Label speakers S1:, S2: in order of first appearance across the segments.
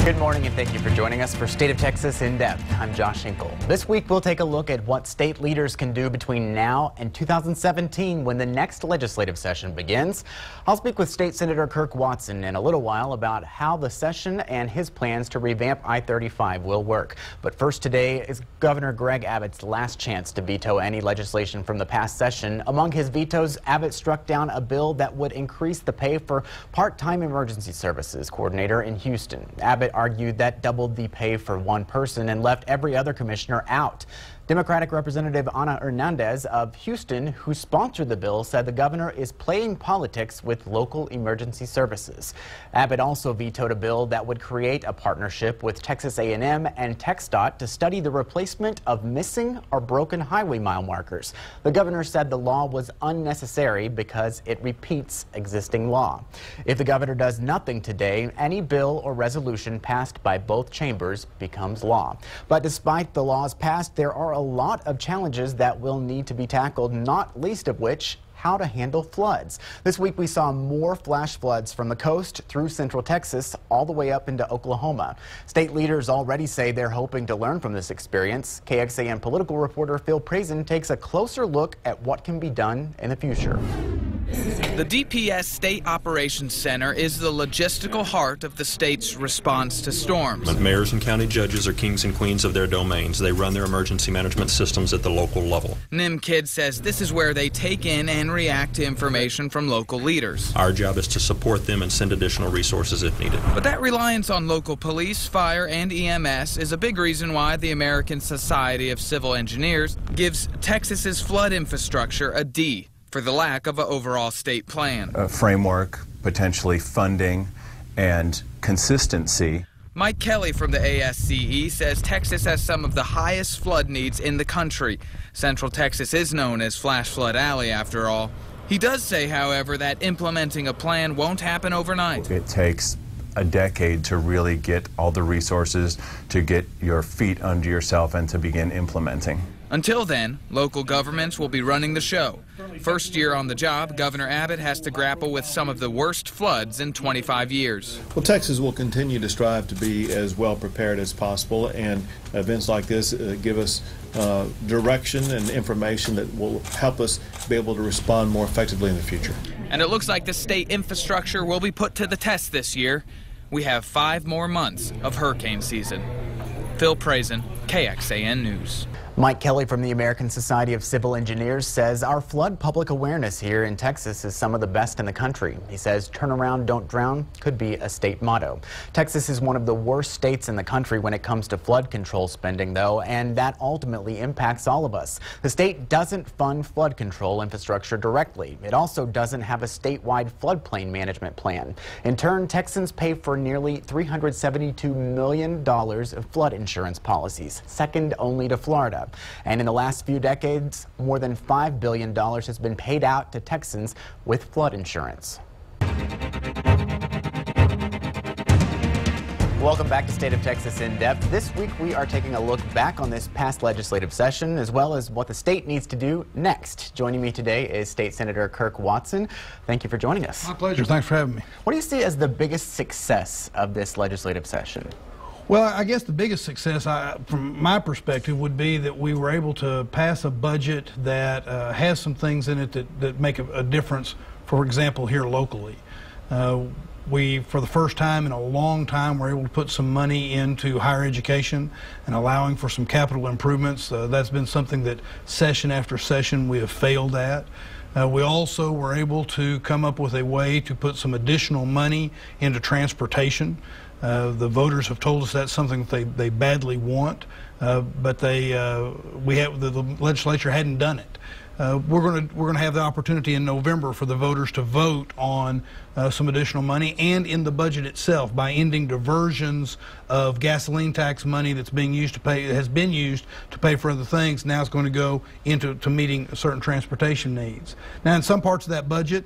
S1: Good morning and thank you for joining us for State of Texas In Depth. I'm Josh Hinkle. This week we'll take a look at what state leaders can do between now and 2017 when the next legislative session begins. I'll speak with State Senator Kirk Watson in a little while about how the session and his plans to revamp I-35 will work. But first, today is Governor Greg Abbott's last chance to veto any legislation from the past session. Among his vetoes, Abbott struck down a bill that would increase the pay for part-time emergency services coordinator in Houston. Abbott argued that doubled the pay for one person and left every other commissioner out. Democratic Representative Ana Hernandez of Houston, who sponsored the bill, said the governor is playing politics with local emergency services. Abbott also vetoed a bill that would create a partnership with Texas A&M and TxDOT to study the replacement of missing or broken highway mile markers. The governor said the law was unnecessary because it repeats existing law. If the governor does nothing today, any bill or resolution passed by both chambers becomes law. But despite the laws passed, there are a lot of challenges that will need to be tackled, not least of which how to handle floods. This week we saw more flash floods from the coast through central Texas all the way up into Oklahoma. State leaders already say they're hoping to learn from this experience. KXAN political reporter Phil Prazen takes a closer look at what can be done in the future.
S2: The DPS State Operations Center is the logistical heart of the state's response to storms.
S3: Mayors and county judges are kings and queens of their domains. They run their emergency management systems at the local level.
S2: Nim Kidd says this is where they take in and react to information from local leaders.
S3: Our job is to support them and send additional resources if needed.
S2: But that reliance on local police, fire, and EMS is a big reason why the American Society of Civil Engineers gives Texas's flood infrastructure a D for the lack of an overall state plan.
S4: A framework, potentially funding, and consistency.
S2: Mike Kelly from the ASCE says Texas has some of the highest flood needs in the country. Central Texas is known as Flash Flood Alley, after all. He does say, however, that implementing a plan won't happen overnight.
S4: It takes a decade to really get all the resources, to get your feet under yourself, and to begin implementing.
S2: Until then, local governments will be running the show. First year on the job, Governor Abbott has to grapple with some of the worst floods in 25 years.
S5: Well, Texas will continue to strive to be as well prepared as possible, and events like this give us direction and information that will help us be able to respond more effectively in the future.
S2: And it looks like the state infrastructure will be put to the test this year. We have 5 more months of hurricane season. Phil Prazen, KXAN News.
S1: Mike Kelly from the American Society of Civil Engineers says our flood public awareness here in Texas is some of the best in the country. He says turn around, don't drown could be a state motto. Texas is one of the worst states in the country when it comes to flood control spending, though, and that ultimately impacts all of us. The state doesn't fund flood control infrastructure directly. It also doesn't have a statewide floodplain management plan. In turn, Texans pay for nearly $372 million of flood insurance policies, second only to Florida. And in the last few decades, more than $5 billion has been paid out to Texans with flood insurance. Welcome back to State of Texas In Depth. This week we are taking a look back on this past legislative session as well as what the state needs to do next. Joining me today is State Senator Kirk Watson. Thank you for joining us.
S6: My pleasure. Thanks for having me.
S1: What do you see as the biggest success of this legislative session?
S6: Well, I guess the biggest success, from my perspective, would be that we were able to pass a budget that has some things in it that make a difference, for example, here locally. We, for the first time in a long time, were able to put some money into higher education and allowing for some capital improvements. That's been something that session after session we have failed at. We also were able to come up with a way to put some additional money into transportation. The voters have told us that's something that they badly want, but the legislature hadn't done it. We're going to have the opportunity in November for the voters to vote on some additional money, and in the budget itself by ending diversions of gasoline tax money that's being used to pay, has been used to pay for other things. Now it's going to go into meeting certain transportation needs. Now, in some parts of that budget,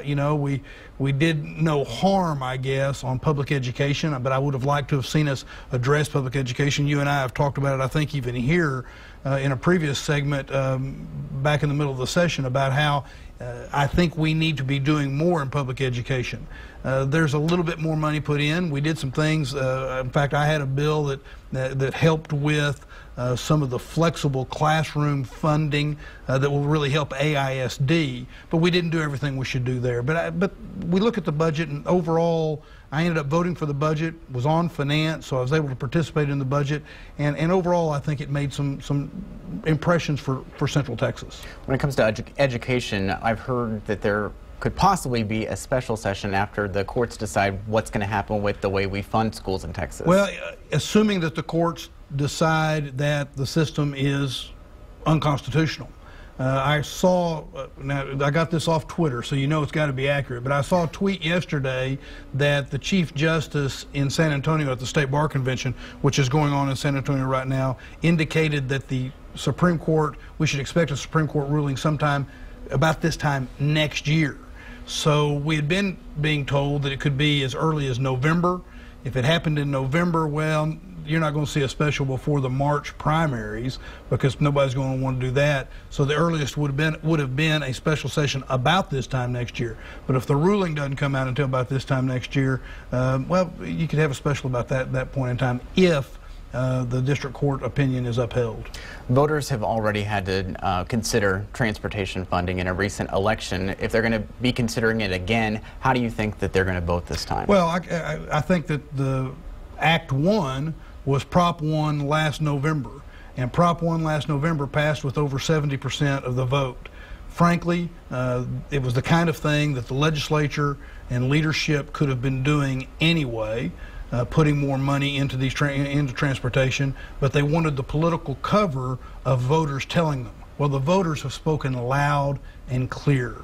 S6: you know, we did no harm, I guess, on public education, but I would have liked to have seen us address public education. You and I have talked about it, I think, even here in a previous segment back in the middle of the session, about how I think we need to be doing more in public education. There's a little bit more money put in. We did some things. In fact, I had a bill that helped with some of the flexible classroom funding that will really help AISD, but we didn't do everything we should do there. But we look at the budget, and overall, I ended up voting for the budget, was on finance, so I was able to participate in the budget, and overall, I think it made some impressions for Central Texas.
S1: When it comes to education, I've heard that there could possibly be a special session after the courts decide what's going to happen with the way we fund schools in Texas.
S6: Well, assuming that the courts decide that the system is unconstitutional. I saw, now I got this off Twitter, so you know it's got to be accurate, but I saw a tweet yesterday that the Chief Justice in San Antonio at the State Bar Convention, which is going on in San Antonio right now, indicated that the Supreme Court, we should expect a Supreme Court ruling sometime about this time next year. So we had been being told that it could be as early as November. If it happened in November, well, you're not going to see a special before the March primaries because nobody's going to want to do that. So the earliest would have been a special session about this time next year. But if the ruling doesn't come out until about this time next year, well, you could have a special about that point in time if the district court opinion is upheld.
S1: Voters have already had to consider transportation funding in a recent election. If they're going to be considering it again, how do you think that they're going to vote this time?
S6: Well, I think that the Act 1 was Prop 1 last November, and Prop 1 last November passed with over 70% of the vote. Frankly, it was the kind of thing that the legislature and leadership could have been doing anyway, putting more money into into transportation, but they wanted the political cover of voters telling them. Well, the voters have spoken loud and clear.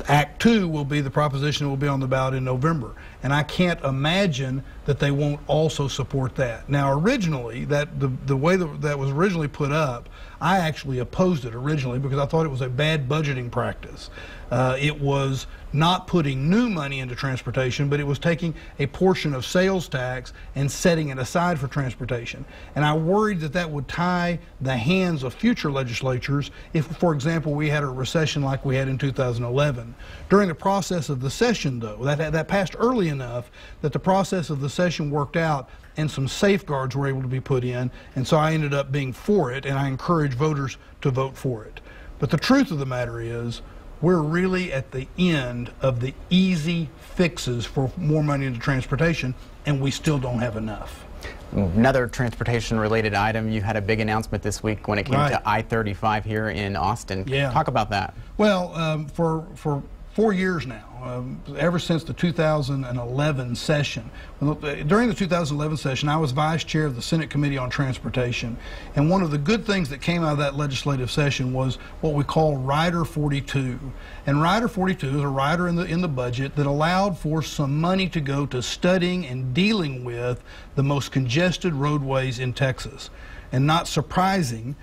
S6: Act 2 will be the proposition that will be on the ballot in November, and I can't imagine that they won't also support that. Now, originally, the way that was originally put up, I actually opposed it originally because I thought it was a bad budgeting practice. It was not putting new money into transportation, but it was taking a portion of sales tax and setting it aside for transportation. And I worried that that would tie the hands of future legislatures if, for example, we had a recession like we had in 2011. During the process of the session, though, that passed early enough that the process of the session worked out and some safeguards were able to be put in, and so I ended up being for it, and I encourage voters to vote for it. But the truth of the matter is, we're really at the end of the easy fixes for more money into transportation, and we still don't have enough.
S1: Another transportation-related item, you had a big announcement this week when it came to I-35 here in Austin.
S6: Yeah.
S1: Talk about that.
S6: Well, for 4 years now, ever since the 2011 session. During the 2011 session, I was vice chair of the Senate Committee on Transportation, and one of the good things that came out of that legislative session was what we call Rider 42. And Rider 42 is a rider in the budget that allowed for some money to go to studying and dealing with the most congested roadways in Texas. And not surprising,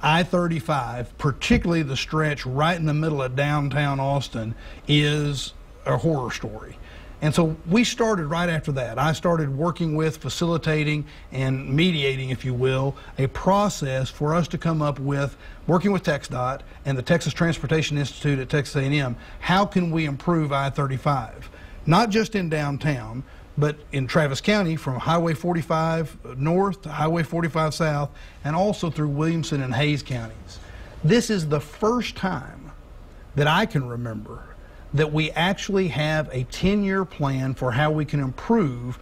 S6: I-35, particularly the stretch right in the middle of downtown Austin, is a horror story. And so we started right after that. I started working with, facilitating, and mediating, if you will, a process for us to come up with, working with TxDOT and the Texas Transportation Institute at Texas A&M, how can we improve I-35? Not just in downtown, but in Travis County from Highway 45 north to Highway 45 south, and also through Williamson and Hayes counties. This is the first time that I can remember that we actually have a 10-year plan for how we can improve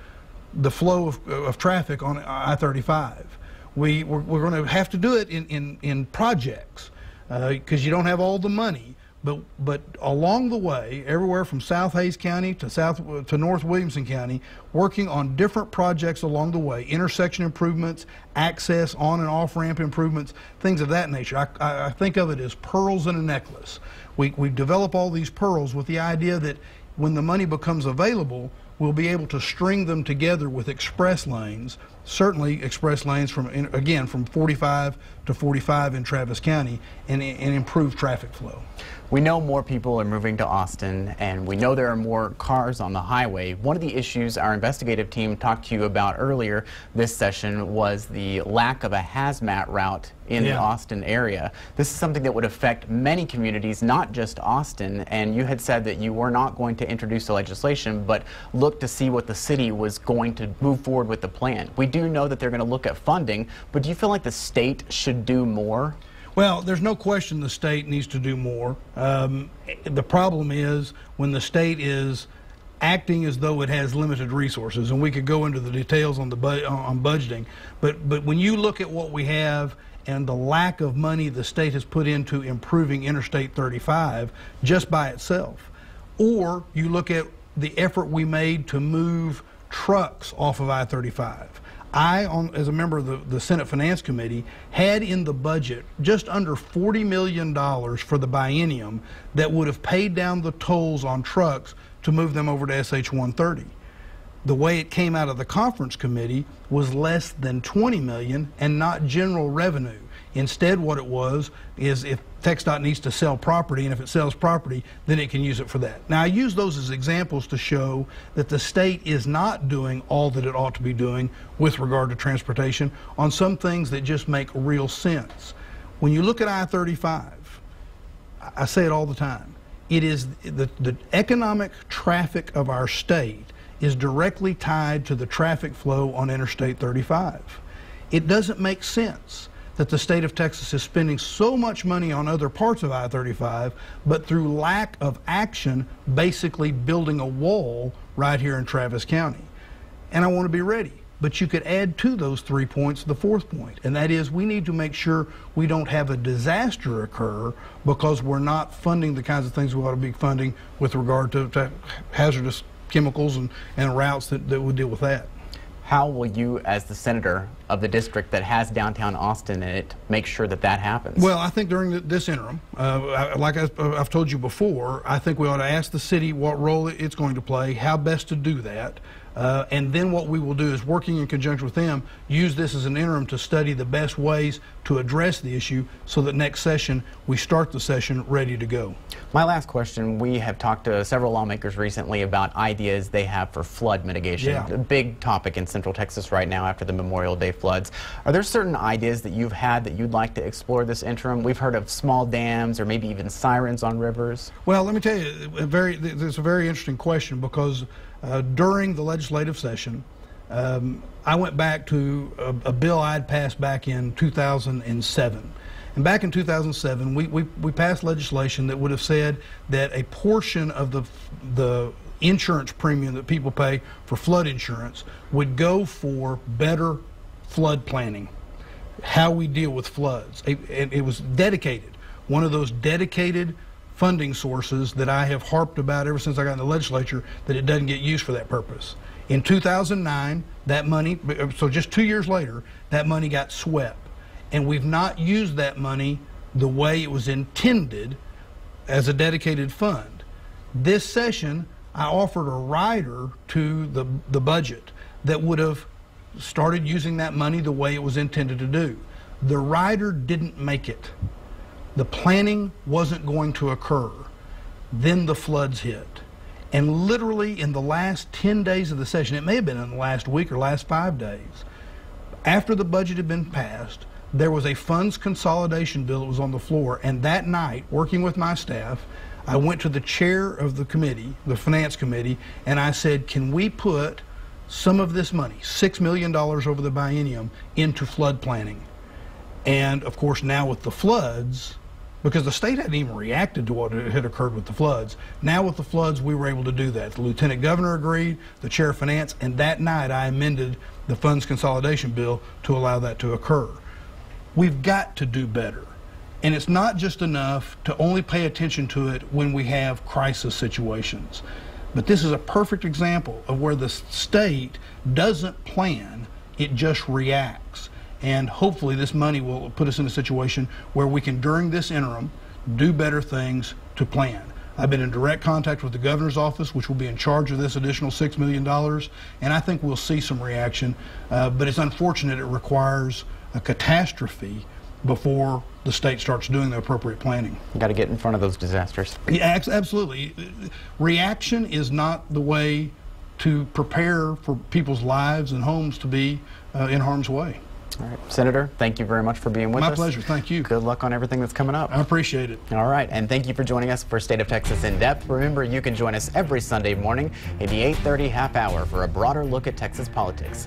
S6: the flow of traffic on I-35. We're going to have to do it in projects because you don't have all the money. But along the way, everywhere from South Hayes County to North Williamson County, working on different projects along the way, intersection improvements, access on and off ramp improvements, things of that nature. I think of it as pearls in a necklace. We develop all these pearls with the idea that when the money becomes available, we'll be able to string them together with express lanes, certainly express lanes from 45 to 45 in Travis County, and improve traffic flow.
S1: We know more people are moving to Austin, and we know there are more cars on the highway. One of the issues our investigative team talked to you about earlier this session was the lack of a hazmat route in the Austin area. This is something that would affect many communities, not just Austin, and you had said that you were not going to introduce the legislation, but look to see what the city was going to move forward with the plan. We do know that they're going to look at funding, but do you feel like the state should do more?
S6: Well, there's no question the state needs to do more. The problem is when the state is acting as though it has limited resources, and we could go into the details on on budgeting, but when you look at what we have and the lack of money the state has put into improving Interstate 35 just by itself, or you look at the effort we made to move trucks off of I-35. As a member of the Senate Finance Committee, had in the budget just under $40 million for the biennium that would have paid down the tolls on trucks to move them over to SH 130. The way it came out of the conference committee was less than $20 million and not general revenue. Instead, what it was is if TxDOT needs to sell property, and if it sells property, then it can use it for that. Now, I use those as examples to show that the state is not doing all that it ought to be doing with regard to transportation on some things that just make real sense. When you look at I-35, I say it all the time, it is the economic traffic of our state is directly tied to the traffic flow on Interstate 35. It doesn't make sense that the state of Texas is spending so much money on other parts of I-35, but through lack of action, basically building a wall right here in Travis County. And I want to be ready. But you could add to those 3 points the fourth point, and that is we need to make sure we don't have a disaster occur because we're not funding the kinds of things we ought to be funding with regard to hazardous chemicals and routes that would deal with that.
S1: How will you, as the senator of the district that has downtown Austin in it, make sure that that happens?
S6: Well, I think during this interim, like I've told you before, I think we ought to ask the city what role it's going to play, how best to do that. And then what we will do is, working in conjunction with them, use this as an interim to study the best ways to address the issue so that next session we start the session ready to go.
S1: My last question, we have talked to several lawmakers recently about ideas they have for flood mitigation. A big topic in Central Texas right now after the Memorial Day floods. Are there certain ideas that you've had that you'd like to explore this interim? We've heard of small dams or maybe even sirens on rivers.
S6: Well, let me tell you, it's a very interesting question because during the legislative session, I went back to a bill I'd passed back in 2007. And back in 2007, we passed legislation that would have said that a portion of the insurance premium that people pay for flood insurance would go for better flood planning, how we deal with floods. It was dedicated, one of those dedicated funding sources that I have harped about ever since I got in the legislature, that it doesn't get used for that purpose. In 2009, that money, so just 2 years later, that money got swept. And we've not used that money the way it was intended as a dedicated fund. This session, I offered a rider to the budget that would have started using that money the way it was intended to do. The rider didn't make it. The planning wasn't going to occur. Then the floods hit. And literally in the last 10 days of the session, it may have been in the last week or last 5 days, after the budget had been passed, there was a funds consolidation bill that was on the floor, and that night, working with my staff, I went to the chair of the committee, the finance committee, and I said, can we put some of this money, $6 million over the biennium, into flood planning? And of course now with the floods, because the state hadn't even reacted to what had occurred with the floods, now with the floods we were able to do that. The lieutenant governor agreed, the chair of finance, and that night I amended the funds consolidation bill to allow that to occur. We've got to do better. And it's not just enough to only pay attention to it when we have crisis situations. But this is a perfect example of where the state doesn't plan, it just reacts. And hopefully this money will put us in a situation where we can, during this interim, do better things to plan. I've been in direct contact with the governor's office, which will be in charge of this additional $6 million, and I think we'll see some reaction. But it's unfortunate it requires a catastrophe before the state starts doing the appropriate planning.
S1: You got to get in front of those disasters.
S6: Yeah, absolutely. Reaction is not the way to prepare for people's lives and homes to be in harm's way.
S1: All right, Senator, thank you very much for being with us.
S6: My pleasure. Thank you.
S1: Good luck on everything that's coming up.
S6: I appreciate it.
S1: All right, and thank you for joining us for State of Texas In Depth. Remember, you can join us every Sunday morning in the 8:30 half hour for a broader look at Texas politics.